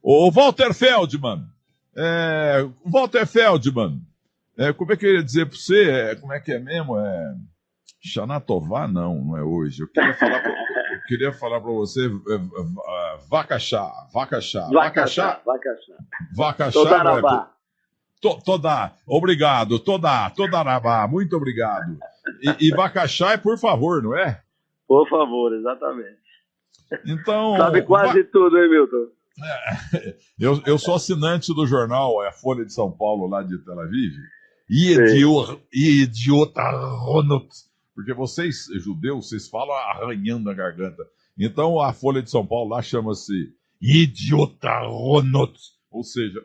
Ô, Walter Feldman, Walter Feldman, como é que eu ia dizer para você? Como é que é mesmo? Xanatová não é hoje. Eu queria falar para você Vacaxá. Todarabá. Obrigado, Todarabá, muito obrigado. E Vacaxá é por favor, não é? Por favor, exatamente. Então, sabe quase tudo, hein, Milton? Eu sou assinante do jornal A Folha de São Paulo, lá de Tel Aviv. Idiota Ronot. Porque vocês, judeus, vocês falam arranhando a garganta. Então, a Folha de São Paulo lá chama-se Idiota Ronot. Ou seja,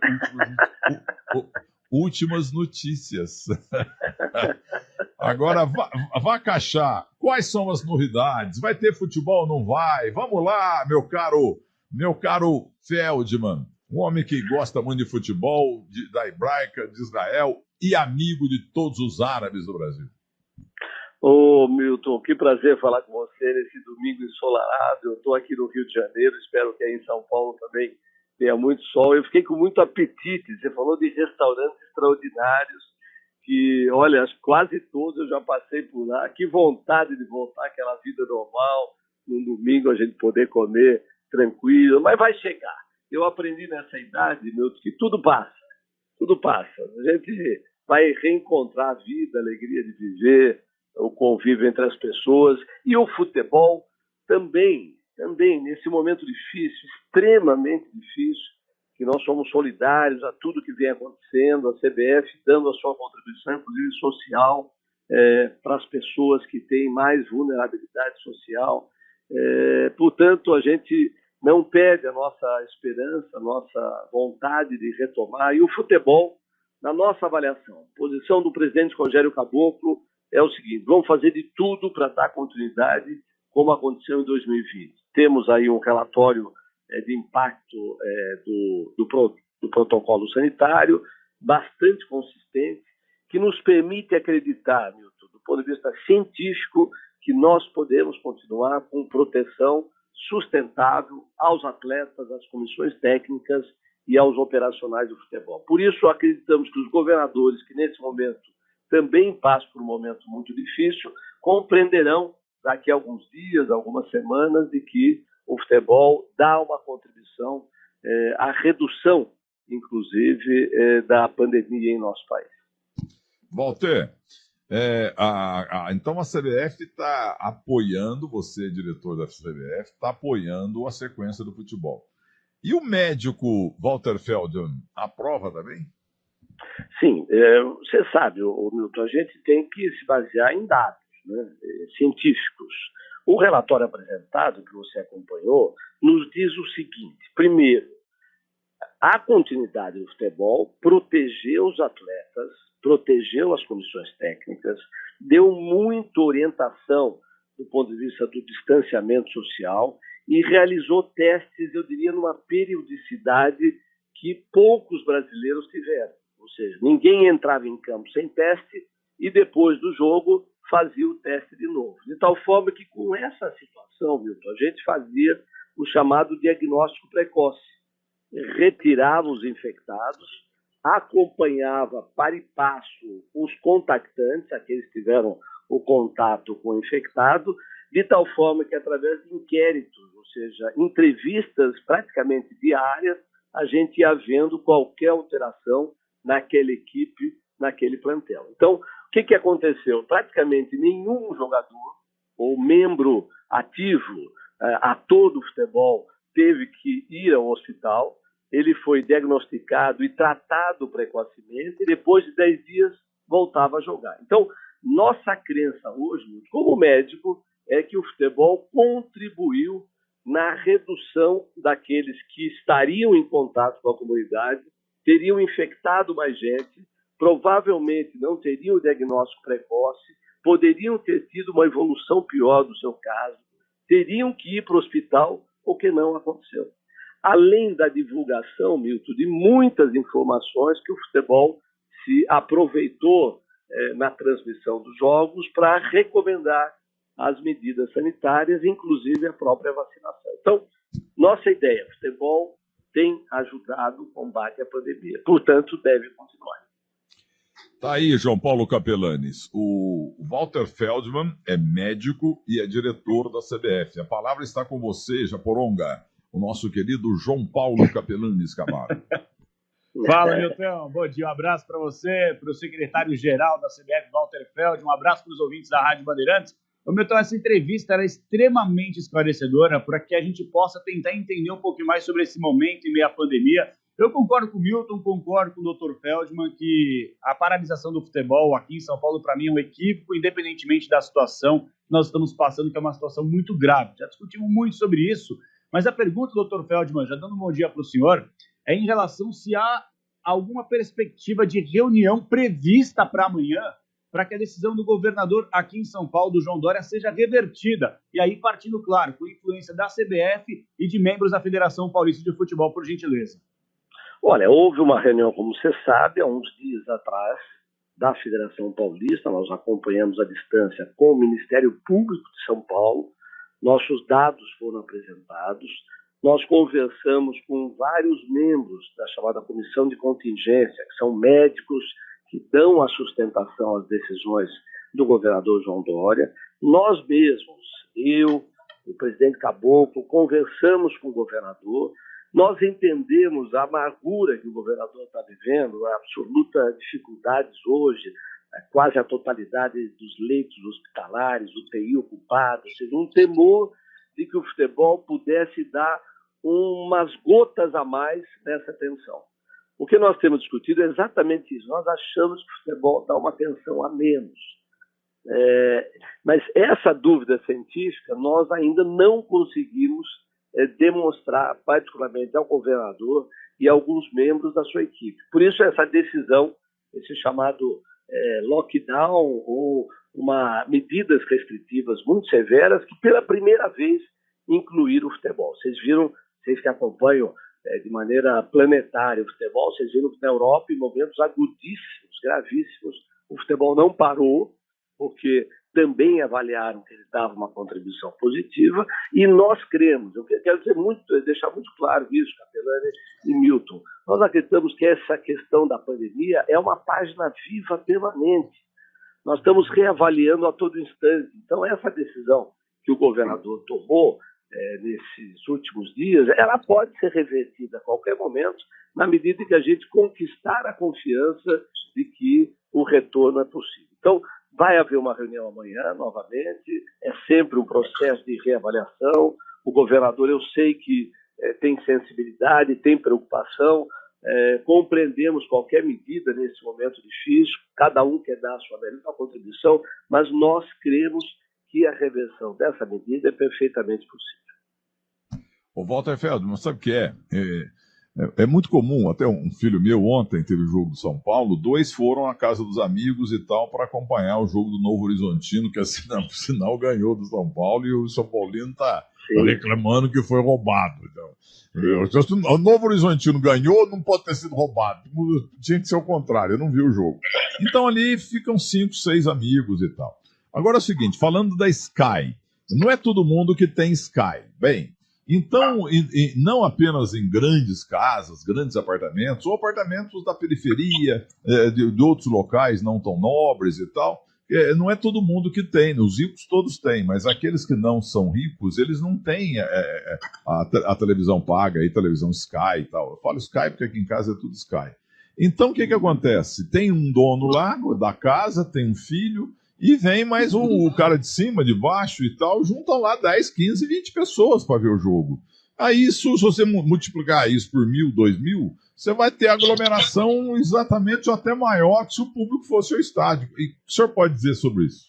últimas notícias. Agora, Vacaxá, quais são as novidades? Vai ter futebol ou não vai? Vamos lá, meu caro Feldman, um homem que gosta muito de futebol, da Hebraica, de Israel e amigo de todos os árabes do Brasil. Ô, Milton, que prazer falar com você nesse domingo ensolarado. Eu estou aqui no Rio de Janeiro, espero que aí em São Paulo também tenha muito sol. Eu fiquei com muito apetite. Você falou de restaurantes extraordinários, que, olha, quase todos eu já passei por lá. Que vontade de voltar àquela vida normal, num domingo a gente poder comer tranquilo, mas vai chegar. Eu aprendi nessa idade, Milton, que tudo passa. Tudo passa. A gente vai reencontrar a vida, a alegria de viver, o convívio entre as pessoas. E o futebol também, nesse momento difícil, extremamente difícil, que nós somos solidários a tudo que vem acontecendo, a CBF dando a sua contribuição, inclusive social, para as pessoas que têm mais vulnerabilidade social. Portanto, a gente não perde a nossa esperança, a nossa vontade de retomar. E o futebol, na nossa avaliação, posição do presidente Rogério Caboclo é o seguinte: vamos fazer de tudo para dar continuidade, como aconteceu em 2020. Temos aí um relatório de impacto do protocolo sanitário, bastante consistente, que nos permite acreditar, Milton, do ponto de vista científico, que nós podemos continuar com proteção sustentável aos atletas, às comissões técnicas e aos operacionais do futebol. Por isso, acreditamos que os governadores, que nesse momento também passam por um momento muito difícil, compreenderão daqui a alguns dias, algumas semanas, de que o futebol dá uma contribuição à redução, inclusive, da pandemia em nosso país. Walter, então a CBF está apoiando, você, diretor da CBF, está apoiando a sequência do futebol. E o médico Walter Feldman aprova também? Sim, você sabe, Milton, a gente tem que se basear em dados, né, científicos. O relatório apresentado, que você acompanhou, nos diz o seguinte: primeiro, a continuidade do futebol protegeu os atletas, protegeu as comissões técnicas, deu muita orientação do ponto de vista do distanciamento social e realizou testes, eu diria, numa periodicidade que poucos brasileiros tiveram. Ou seja, ninguém entrava em campo sem teste e depois do jogo fazia o teste de novo. De tal forma que com essa situação, Milton, a gente fazia o chamado diagnóstico precoce. Retirava os infectados, acompanhava para e passo os contactantes, aqueles que tiveram o contato com o infectado, de tal forma que através de inquéritos, ou seja, entrevistas praticamente diárias, a gente ia vendo qualquer alteração naquela equipe, naquele plantel. Então, o que aconteceu? Praticamente nenhum jogador ou membro ativo, ator do futebol, teve que ir ao hospital. Ele foi diagnosticado e tratado precocemente e depois de 10 dias voltava a jogar. Então, nossa crença hoje, como médico, é que o futebol contribuiu na redução daqueles que estariam em contato com a comunidade, teriam infectado mais gente, provavelmente não teriam o diagnóstico precoce, poderiam ter tido uma evolução pior do seu caso, teriam que ir para o hospital, o que não aconteceu. Além da divulgação, Milton, de muitas informações que o futebol se aproveitou na transmissão dos jogos para recomendar as medidas sanitárias, inclusive a própria vacinação. Então, nossa ideia, o futebol tem ajudado o combate à pandemia. Portanto, deve continuar. Tá aí, João Paulo Capelanes. O Walter Feldman é médico e é diretor da CBF. A palavra está com você, Japoronga, o nosso querido João Paulo Capelanes Camargo. Fala, Milton. Bom dia. Um abraço para você, para o secretário-geral da CBF, Walter Feldman. Um abraço para os ouvintes da Rádio Bandeirantes. Ô, Milton, essa entrevista era extremamente esclarecedora para que a gente possa tentar entender um pouquinho mais sobre esse momento em meio à pandemia. Eu concordo com o Milton, concordo com o Dr. Feldman que a paralisação do futebol aqui em São Paulo, para mim, é um equívoco, independentemente da situação que nós estamos passando, que é uma situação muito grave. Já discutimos muito sobre isso, mas a pergunta, Dr. Feldman, já dando um bom dia para o senhor, é em relação se há alguma perspectiva de reunião prevista para amanhã, para que a decisão do governador aqui em São Paulo, do João Dória, seja revertida. E aí, partindo, claro, com influência da CBF e de membros da Federação Paulista de Futebol, por gentileza. Olha, houve uma reunião, como você sabe, há uns dias atrás, da Federação Paulista. Nós acompanhamos à distância com o Ministério Público de São Paulo. Nossos dados foram apresentados. Nós conversamos com vários membros da chamada Comissão de Contingência, que são médicos que dão a sustentação às decisões do governador João Dória. Nós mesmos, eu, o presidente Caboclo, conversamos com o governador. Nós entendemos a amargura que o governador está vivendo, a absoluta dificuldades hoje, quase a totalidade dos leitos hospitalares, UTI ocupada, ou seja, um temor de que o futebol pudesse dar umas gotas a mais nessa tensão. O que nós temos discutido é exatamente isso. Nós achamos que o futebol dá uma tensão a menos. Mas essa dúvida científica nós ainda não conseguimos demonstrar, particularmente ao governador e a alguns membros da sua equipe. Por isso, essa decisão, esse chamado lockdown ou medidas restritivas muito severas que, pela primeira vez, incluíram o futebol. Vocês viram, vocês que acompanham de maneira planetária o futebol, vocês viram que na Europa, em momentos agudíssimos, gravíssimos, o futebol não parou, porque também avaliaram que ele dava uma contribuição positiva, e nós cremos, eu quero deixar muito claro isso, Capelani e Milton, nós acreditamos que essa questão da pandemia é uma página viva permanente. Nós estamos reavaliando a todo instante. Então, essa decisão que o governador tomou nesses últimos dias, ela pode ser revertida a qualquer momento, na medida em que a gente conquistar a confiança de que o retorno é possível. Então, vai haver uma reunião amanhã, novamente, é sempre um processo de reavaliação. O governador, eu sei que tem sensibilidade, tem preocupação, compreendemos qualquer medida nesse momento difícil, cada um quer dar a sua melhor contribuição, mas nós cremos que a reversão dessa medida é perfeitamente possível. O Walter Feldman, sabe o que é? É muito comum, até um filho meu ontem teve o jogo do São Paulo, 2 foram à casa dos amigos e tal para acompanhar o jogo do Novo Horizontino, que por sinal ganhou do São Paulo, e o São Paulino está reclamando que foi roubado. Então, o Novo Horizontino ganhou, não pode ter sido roubado. Tinha que ser o contrário, eu não vi o jogo. Então ali ficam 5, 6 amigos e tal. Agora é o seguinte, falando da Sky, não é todo mundo que tem Sky. Bem, então, não apenas em grandes casas, grandes apartamentos, ou apartamentos da periferia, de outros locais não tão nobres e tal, não é todo mundo que tem, os ricos todos têm, mas aqueles que não são ricos, eles não têm a televisão paga, a televisão Sky e tal. Eu falo Sky porque aqui em casa é tudo Sky. Então, o que acontece? Tem um dono lá da casa, tem um filho, e vem mais o cara de cima, de baixo e tal, juntam lá 10, 15, 20 pessoas para ver o jogo. Aí, se você multiplicar isso por 1.000, 2.000, você vai ter aglomeração exatamente até maior que se o público fosse ao estádio. E o senhor pode dizer sobre isso?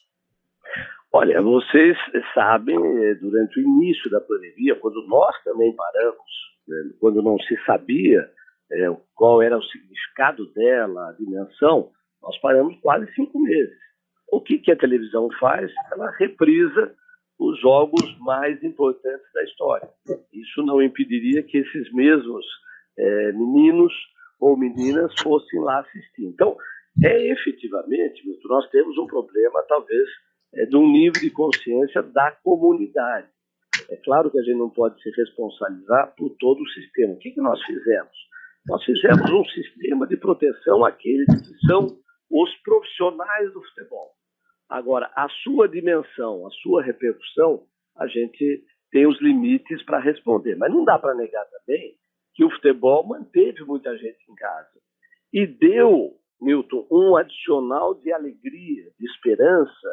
Olha, vocês sabem, durante o início da pandemia, quando nós também paramos, quando não se sabia qual era o significado dela, a dimensão, nós paramos quase 5 meses. O que a televisão faz? Ela reprisa os jogos mais importantes da história. Isso não impediria que esses mesmos meninos ou meninas fossem lá assistir. Então, efetivamente, nós temos um problema, talvez, de um nível de consciência da comunidade. É claro que a gente não pode se responsabilizar por todo o sistema. O que nós fizemos? Nós fizemos um sistema de proteção àqueles que são os profissionais do futebol. Agora, a sua dimensão, a sua repercussão, a gente tem os limites para responder. Mas não dá para negar também que o futebol manteve muita gente em casa. E deu, Milton, um adicional de alegria, de esperança,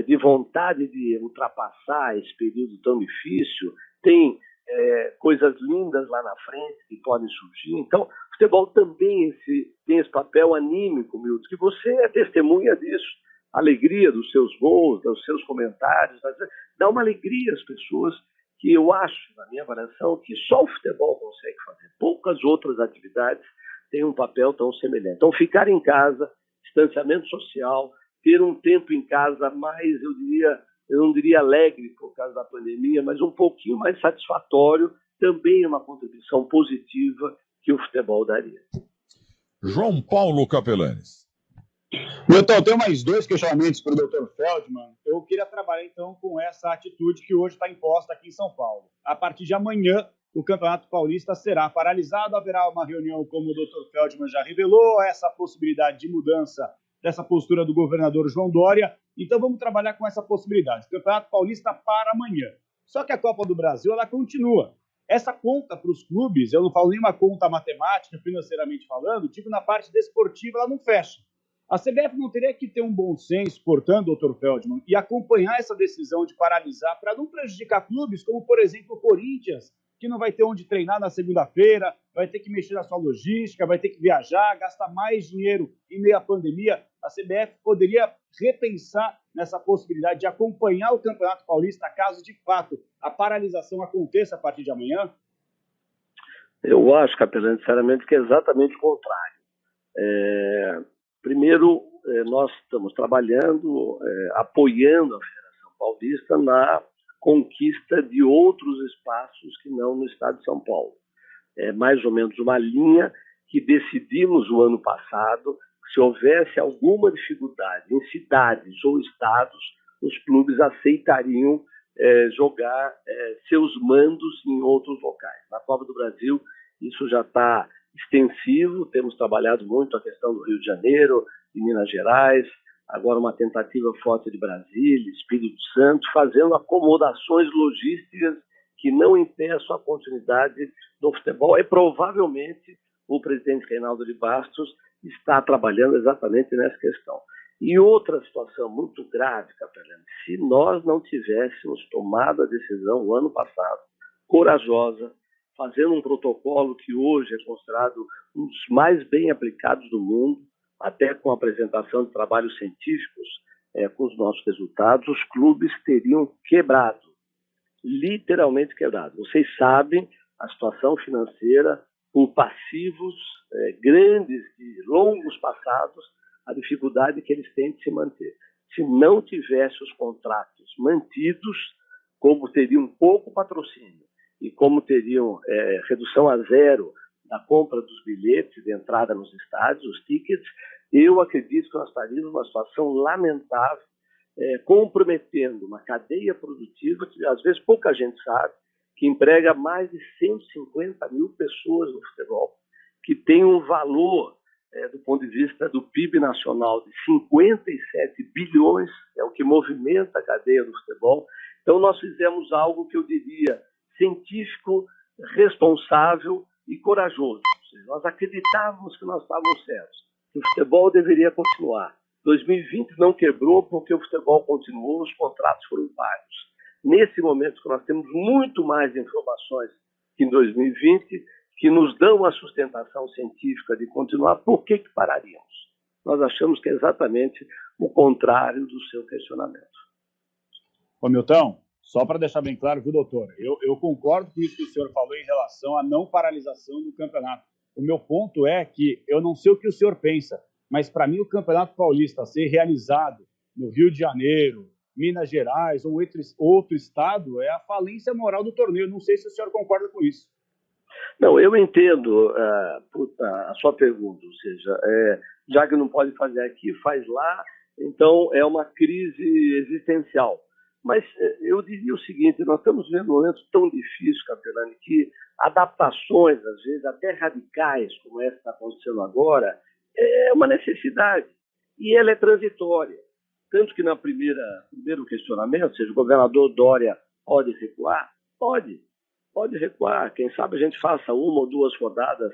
de vontade de ultrapassar esse período tão difícil. Tem coisas lindas lá na frente que podem surgir. Então, o futebol também tem esse papel anímico, Milton, que você é testemunha disso. A alegria dos seus gols, dos seus comentários, dá uma alegria às pessoas que eu acho, na minha avaliação, que só o futebol consegue fazer. Poucas outras atividades têm um papel tão semelhante. Então, ficar em casa, distanciamento social, ter um tempo em casa mais, eu não diria alegre por causa da pandemia, mas um pouquinho mais satisfatório, também é uma contribuição positiva que o futebol daria. João Paulo Capelanes. Milton, eu tenho mais 2 questionamentos para o Dr. Feldman. Eu queria trabalhar, então, com essa atitude que hoje está imposta aqui em São Paulo. A partir de amanhã, o Campeonato Paulista será paralisado. Haverá uma reunião, como o Dr. Feldman já revelou, essa possibilidade de mudança dessa postura do governador João Dória. Então, vamos trabalhar com essa possibilidade. O Campeonato Paulista para amanhã. Só que a Copa do Brasil, ela continua. Essa conta para os clubes, eu não falo nenhuma conta matemática, financeiramente falando, tipo na parte desportiva, ela não fecha. A CBF não teria que ter um bom senso, portanto, Dr. Feldman, e acompanhar essa decisão de paralisar para não prejudicar clubes como, por exemplo, o Corinthians, que não vai ter onde treinar na segunda-feira, vai ter que mexer na sua logística, vai ter que viajar, gastar mais dinheiro em meio à pandemia. A CBF poderia repensar nessa possibilidade de acompanhar o Campeonato Paulista caso, de fato, a paralisação aconteça a partir de amanhã? Eu acho, Capelão, sinceramente, que é exatamente o contrário. Primeiro, nós estamos trabalhando, apoiando a Federação Paulista na conquista de outros espaços que não no estado de São Paulo. É mais ou menos uma linha que decidimos no ano passado, que se houvesse alguma dificuldade em cidades ou estados, os clubes aceitariam jogar seus mandos em outros locais. Na Copa do Brasil, isso já está extensivo, temos trabalhado muito a questão do Rio de Janeiro, de Minas Gerais, agora uma tentativa forte de Brasília, Espírito Santo, fazendo acomodações logísticas que não impeçam a continuidade do futebol. E provavelmente o presidente Reinaldo de Bastos está trabalhando exatamente nessa questão. E outra situação muito grave, Capelani, se nós não tivéssemos tomado a decisão o ano passado, corajosa, fazendo um protocolo que hoje é considerado um dos mais bem aplicados do mundo, até com a apresentação de trabalhos científicos, com os nossos resultados, os clubes teriam quebrado, literalmente quebrado. Vocês sabem a situação financeira, por passivos grandes de longos passados, a dificuldade que eles têm de se manter. Se não tivesse os contratos mantidos, como teriam pouco patrocínio, e como teriam redução a zero da compra dos bilhetes de entrada nos estádios, os tickets, eu acredito que nós estaríamos numa situação lamentável, comprometendo uma cadeia produtiva que às vezes pouca gente sabe, que emprega mais de 150 mil pessoas no futebol, que tem um valor, do ponto de vista do PIB nacional, de 57 bilhões, é o que movimenta a cadeia do futebol. Então nós fizemos algo que eu diria científico, responsável e corajoso. Ou seja, nós acreditávamos que nós estávamos certos, que o futebol deveria continuar. 2020 não quebrou porque o futebol continuou, os contratos foram pagos. Nesse momento que nós temos muito mais informações que em 2020, que nos dão a sustentação científica de continuar, por que pararíamos? Nós achamos que é exatamente o contrário do seu questionamento. Ô Milton, só para deixar bem claro, viu, doutor? Eu concordo com isso que o senhor falou em relação à não paralisação do campeonato. O meu ponto é que eu não sei o que o senhor pensa, mas para mim o Campeonato Paulista ser realizado no Rio de Janeiro, Minas Gerais ou outro estado é a falência moral do torneio. Não sei se o senhor concorda com isso. Não, eu entendo a sua pergunta, ou seja, já que não pode fazer aqui, faz lá, então é uma crise existencial. Mas eu diria o seguinte, nós estamos vivendo um momento tão difícil, Capelani, que adaptações, às vezes até radicais, como essa que está acontecendo agora, é uma necessidade. E ela é transitória. Tanto que primeiro questionamento, ou seja, o governador Dória pode recuar? Pode recuar. Quem sabe a gente faça uma ou duas rodadas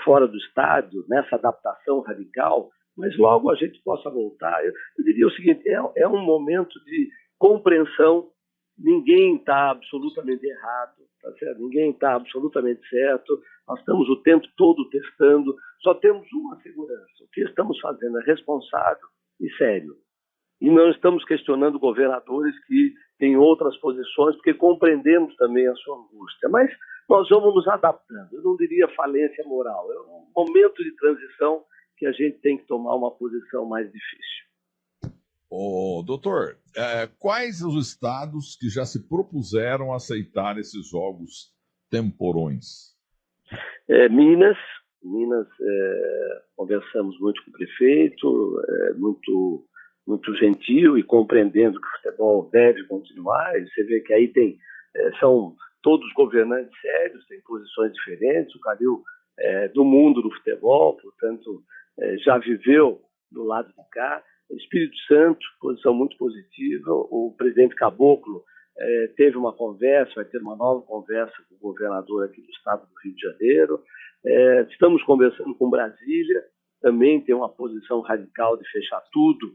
fora do estádio, nessa adaptação radical, mas logo a gente possa voltar. Eu diria o seguinte, é um momento de compreensão, ninguém está absolutamente errado, tá certo? Ninguém está absolutamente certo, nós estamos o tempo todo testando, só temos uma segurança, o que estamos fazendo é responsável e sério. E não estamos questionando governadores que têm outras posições, porque compreendemos também a sua angústia, mas nós vamos nos adaptando, eu não diria falência moral, é um momento de transição que a gente tem que tomar uma posição mais difícil. Doutor, quais os estados que já se propuseram a aceitar esses jogos temporões? Minas, conversamos muito com o prefeito, muito gentil e compreendendo que o futebol deve continuar. E você vê que aí são todos governantes sérios, têm posições diferentes. O Calil do mundo do futebol, portanto, já viveu do lado de cá. Espírito Santo, posição muito positiva. O presidente Caboclo teve uma conversa, vai ter uma nova conversa com o governador aqui do estado do Rio de Janeiro. Estamos conversando com Brasília, também tem uma posição radical de fechar tudo,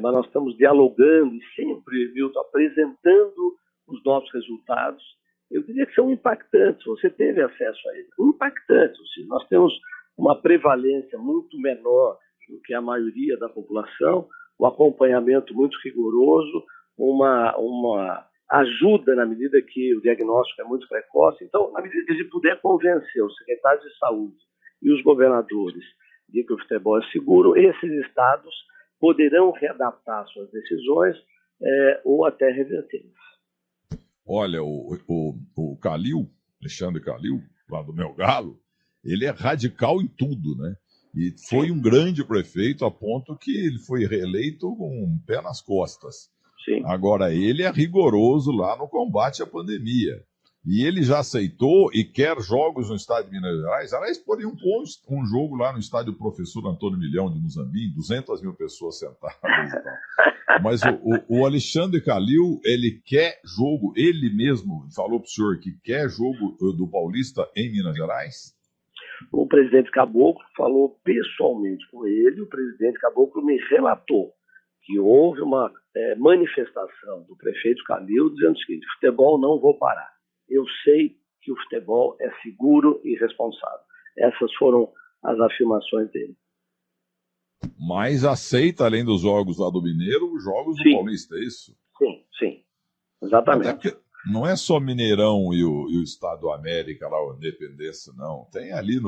mas nós estamos dialogando e sempre, Milton, apresentando os nossos resultados. Eu diria que são impactantes, você teve acesso a eles, impactantes. Ou seja, nós temos uma prevalência muito menor do que a maioria da população, um acompanhamento muito rigoroso, uma ajuda na medida que o diagnóstico é muito precoce. Então, na medida que a gente puder convencer os secretários de saúde e os governadores de que o futebol é seguro, esses estados poderão readaptar suas decisões ou até revertê-las. Olha, o Calil, Alexandre Calil, lá do meu Galo, ele é radical em tudo, né? E foi um grande prefeito a ponto que ele foi reeleito com um pé nas costas. Sim. Agora, ele é rigoroso lá no combate à pandemia. E ele já aceitou e quer jogos no estádio de Minas Gerais. Aliás, poderiam pôr um jogo lá no estádio Professor Antônio Milhão de Muzambique, 200 mil pessoas sentadas e tal. Mas o Alexandre Calil, ele quer jogo, ele mesmo falou para o senhor que quer jogo do Paulista em Minas Gerais? O presidente Caboclo falou pessoalmente com ele, o presidente Caboclo me relatou que houve uma manifestação do prefeito Calil dizendo o seguinte: futebol não vou parar. Eu sei que o futebol é seguro e responsável. Essas foram as afirmações dele. Mas aceita, além dos jogos lá do Mineiro, os jogos do Paulista, é isso? Sim, exatamente. Até porque não é só Mineirão e o Estado América, lá, o Independência, não. Tem ali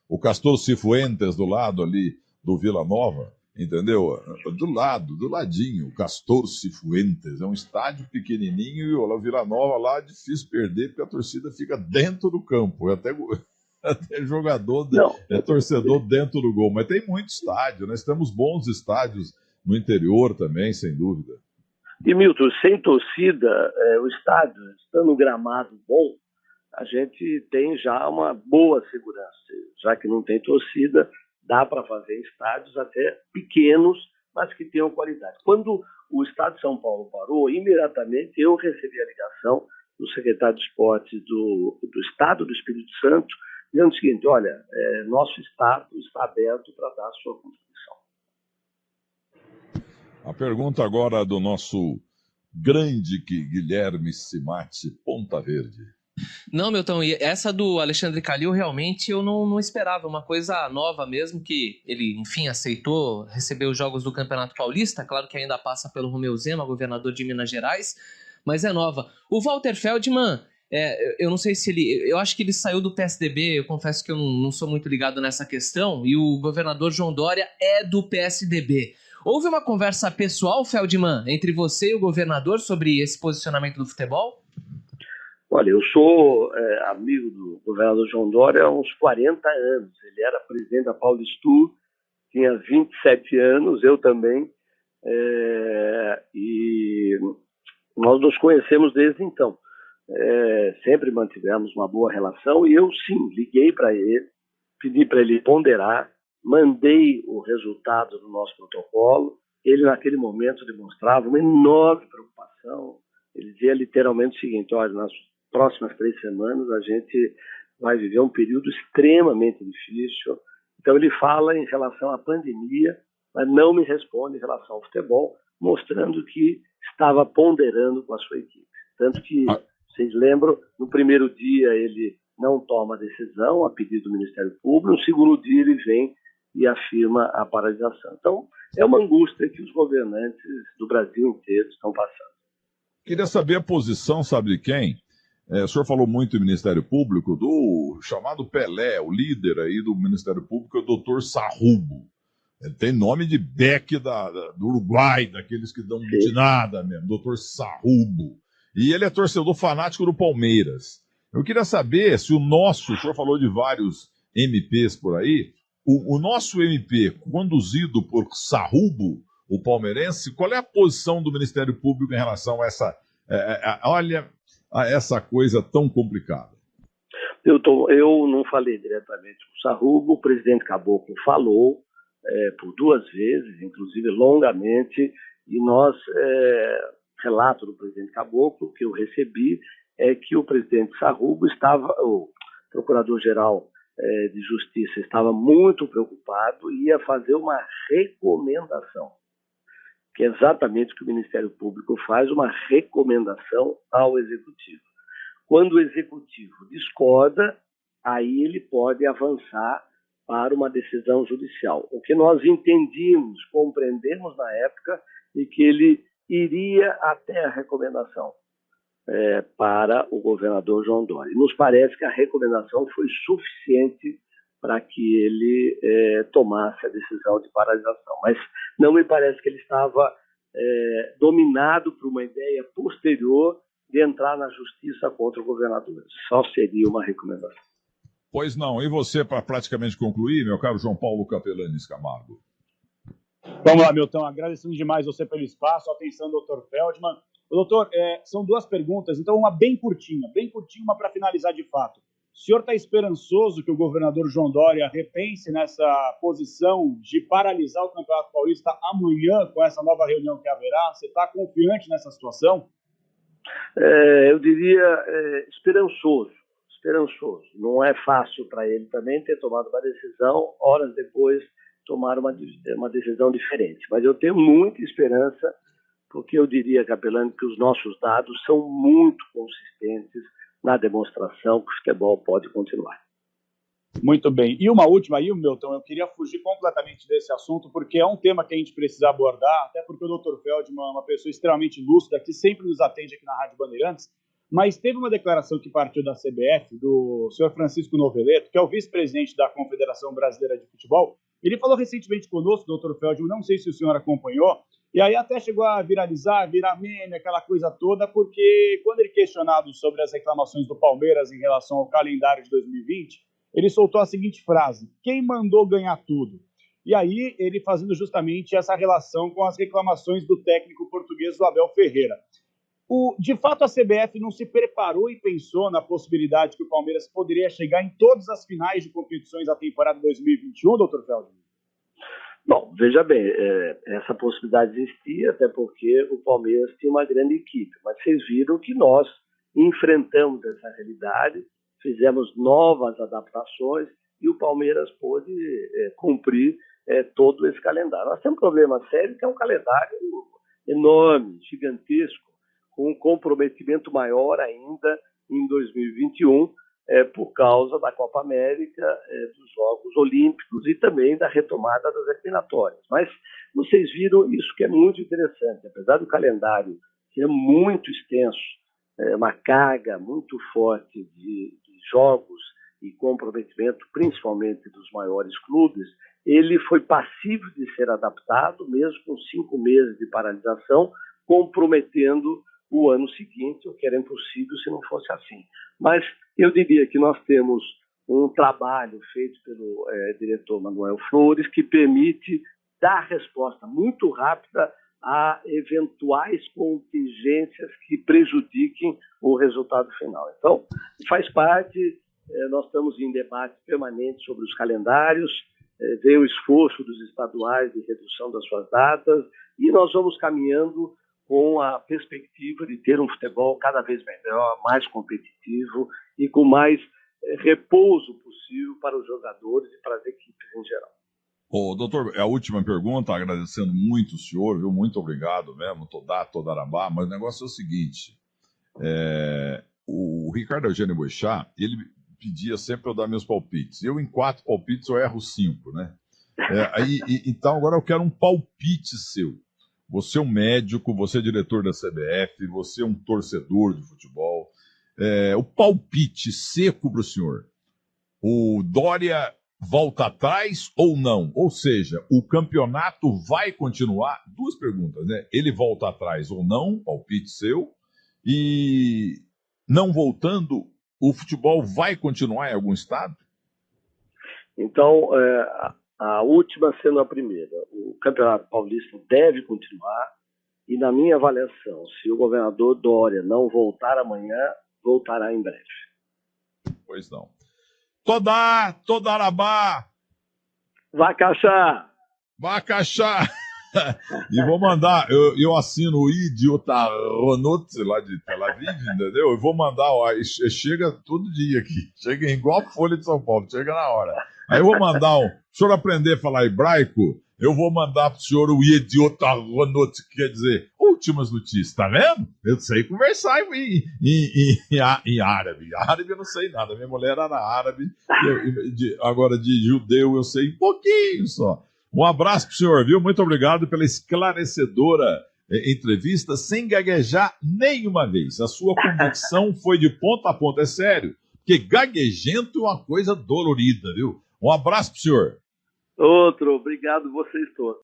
o Castor Cifuentes, do lado ali do Vila Nova, entendeu? Do ladinho, o Castor Cifuentes. É um estádio pequenininho e o Vila Nova lá é difícil perder, porque a torcida fica dentro do campo. Até jogador, torcedor dentro do gol. Mas tem muito estádio, nós temos bons estádios no interior também, sem dúvida. E, Milton, sem torcida, o estádio, estando gramado bom, a gente tem já uma boa segurança. Já que não tem torcida, dá para fazer estádios até pequenos, mas que tenham qualidade. Quando o Estado de São Paulo parou, imediatamente eu recebi a ligação do secretário de Esportes do Estado do Espírito Santo, dizendo o seguinte: olha, nosso Estado está aberto para dar a sua contribuição. A pergunta agora do nosso grande Guilherme Cimatti, Ponta Verde. Não, Milton, e essa do Alexandre Calil, realmente eu não esperava. Uma coisa nova mesmo, que ele, enfim, aceitou receber os jogos do Campeonato Paulista. Claro que ainda passa pelo Romeu Zema, governador de Minas Gerais, mas é nova. O Walter Feldman, eu não sei se ele... Eu acho que ele saiu do PSDB, eu confesso que eu não sou muito ligado nessa questão, e o governador João Dória é do PSDB. Houve uma conversa pessoal, Feldman, entre você e o governador sobre esse posicionamento do futebol? Olha, eu sou amigo do governador João Dória há uns 40 anos. Ele era presidente da Paulistur, tinha 27 anos, eu também. E Nós nos conhecemos desde então. Sempre mantivemos uma boa relação e eu, sim, liguei para ele, pedi para ele ponderar, mandei o resultado do nosso protocolo. Ele, naquele momento, demonstrava uma enorme preocupação. Ele dizia literalmente o seguinte: olha, nas próximas 3 semanas a gente vai viver um período extremamente difícil. Então ele fala em relação à pandemia, mas não me responde em relação ao futebol, mostrando que estava ponderando com a sua equipe. Tanto que, vocês lembram, no primeiro dia ele não toma a decisão a pedido do Ministério Público, no segundo dia ele vem e afirma a paralisação. Então, é uma angústia que os governantes do Brasil inteiro estão passando. Queria saber a posição, sabe de quem? O senhor falou muito do Ministério Público, do chamado Pelé, o líder aí do Ministério Público, é o doutor Sarrubo. Ele tem nome de Beck do Uruguai, daqueles que dão de nada mesmo, doutor Sarrubo. E ele é torcedor fanático do Palmeiras. Eu queria saber se o senhor falou de vários MPs por aí, o nosso MP, conduzido por Sarrubo, o palmeirense, qual é a posição do Ministério Público em relação a essa coisa tão complicada? Eu não falei diretamente com o Sarrubo, o presidente Caboclo falou por 2 vezes, inclusive longamente, e relato do presidente Caboclo que eu recebi é que o presidente Sarrubo o procurador-geral de Justiça estava muito preocupado e ia fazer uma recomendação, que é exatamente o que o Ministério Público faz, uma recomendação ao Executivo. Quando o Executivo discorda, aí ele pode avançar para uma decisão judicial. O que nós entendíamos, compreendemos na época, e que ele iria até a recomendação para o governador João Dória. Nos parece que a recomendação foi suficiente para que ele tomasse a decisão de paralisação. Mas não me parece que ele estava dominado por uma ideia posterior de entrar na justiça contra o governador. Só seria uma recomendação. Pois não. E você, para praticamente concluir, meu caro João Paulo Capelanes Camargo? Vamos lá, Milton. Agradecendo demais você pelo espaço. Atenção, doutor Feldman. Doutor, são 2 perguntas, então uma bem curtinha, uma para finalizar de fato. O senhor está esperançoso que o governador João Dória repense nessa posição de paralisar o Campeonato Paulista amanhã com essa nova reunião que haverá? Você está confiante nessa situação? Eu diria esperançoso. Não é fácil para ele também ter tomado uma decisão, horas depois tomar uma decisão diferente. Mas eu tenho muita esperança, porque eu diria, Capelani, que os nossos dados são muito consistentes na demonstração que o futebol pode continuar. Muito bem. E uma última aí, Milton, eu queria fugir completamente desse assunto, porque é um tema que a gente precisa abordar, até porque o Dr. Feldman é uma pessoa extremamente lúcida, que sempre nos atende aqui na Rádio Bandeirantes, mas teve uma declaração que partiu da CBF, do senhor Francisco Noveleto, que é o vice-presidente da Confederação Brasileira de Futebol. Ele falou recentemente conosco, Dr. Feldman, não sei se o senhor acompanhou, e aí até chegou a virar meme, aquela coisa toda, porque quando ele questionado sobre as reclamações do Palmeiras em relação ao calendário de 2020, ele soltou a seguinte frase: quem mandou ganhar tudo? E aí ele fazendo justamente essa relação com as reclamações do técnico português, do Abel Ferreira. De fato, a CBF não se preparou e pensou na possibilidade que o Palmeiras poderia chegar em todas as finais de competições da temporada 2021, Dr. Feldman? Bom, veja bem, essa possibilidade existia, até porque o Palmeiras tinha uma grande equipe, mas vocês viram que nós enfrentamos essa realidade, fizemos novas adaptações e o Palmeiras pôde cumprir todo esse calendário. Nós temos um problema sério, que é um calendário enorme, gigantesco, com um comprometimento maior ainda em 2021, por causa da Copa América, dos Jogos Olímpicos e também da retomada das eliminatórias. Mas vocês viram isso que é muito interessante. Apesar do calendário ser muito extenso, uma carga muito forte de jogos e comprometimento, principalmente dos maiores clubes, ele foi passível de ser adaptado, mesmo com 5 meses de paralisação, comprometendo o ano seguinte, o que era impossível se não fosse assim. Mas eu diria que nós temos um trabalho feito pelo diretor Manuel Flores, que permite dar resposta muito rápida a eventuais contingências que prejudiquem o resultado final. Então, faz parte, nós estamos em debate permanente sobre os calendários, vem o esforço dos estaduais de redução das suas datas, e nós vamos caminhando com a perspectiva de ter um futebol cada vez melhor, mais competitivo e com mais repouso possível para os jogadores e para as equipes em geral. Ô, doutor, a última pergunta, agradecendo muito o senhor, viu? Muito obrigado mesmo, Todarabá, mas o negócio é o seguinte, o Ricardo Eugênio Boechat, ele pedia sempre para eu dar meus palpites. Eu, em 4 palpites, eu erro 5, né? Então, agora eu quero um palpite seu. Você é um médico, você é diretor da CBF, você é um torcedor de futebol. O palpite seco para o senhor. O Dória volta atrás ou não? Ou seja, o campeonato vai continuar? 2 perguntas, né? Ele volta atrás ou não? Palpite seu. E não voltando, o futebol vai continuar em algum estado? Então, a última sendo a primeira. O Campeonato Paulista deve continuar e, na minha avaliação, se o governador Dória não voltar amanhã, voltará em breve. Pois não. Todarabá! Vacaxá! Vacaxá! E vou mandar, eu assino o Idiotaronot lá de Tel Aviv, entendeu? Eu vou mandar, chega todo dia aqui, chega igual a Folha de São Paulo, chega na hora. Aí eu vou mandar, o senhor aprender a falar hebraico, eu vou mandar pro senhor o Idiotaronot, que quer dizer últimas notícias, tá vendo? Eu sei conversar em árabe. Árabe eu não sei nada, minha mulher era árabe, agora de judeu eu sei um pouquinho só. Um abraço pro senhor, viu? Muito obrigado pela esclarecedora entrevista, sem gaguejar nenhuma vez. A sua convicção foi de ponta a ponta, é sério, porque gaguejento é uma coisa dolorida, viu? Um abraço pro senhor. Outro, obrigado vocês todos.